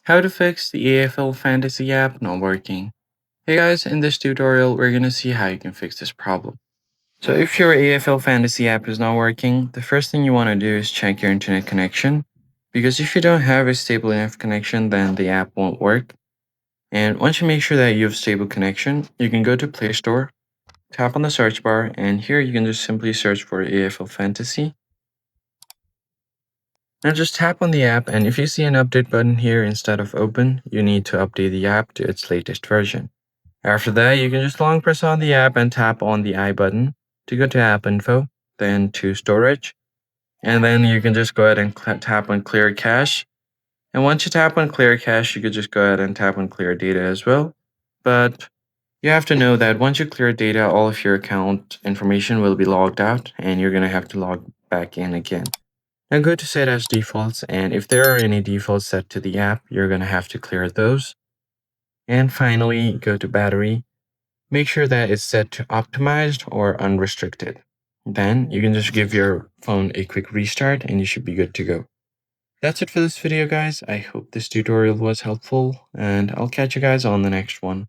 How to fix the AFL Fantasy app not working. Hey guys, in this tutorial we're gonna see how you can fix this problem. So if your AFL Fantasy app is not working, the first thing you want to do is check your internet connection, because if you don't have a stable enough connection, then the app won't work. And once you make sure that you have stable connection, you can go to Play Store, tap on the search bar, and here you can just simply search for AFL Fantasy. Now just tap on the app, and if you see an update button here instead of open, you need to update the app to its latest version. After that, you can just long press on the app and tap on the I button to go to app info, then to storage, and then you can just go ahead and tap on clear cache. And once you tap on clear cache, you could just go ahead and tap on clear data as well. But you have to know that once you clear data, all of your account information will be logged out and you're going to have to log back in again. Now go to set as defaults, and if there are any defaults set to the app, you're going to have to clear those. And finally, go to battery. Make sure that it's set to optimized or unrestricted. Then you can just give your phone a quick restart and you should be good to go. That's it for this video, guys. I hope this tutorial was helpful, and I'll catch you guys on the next one.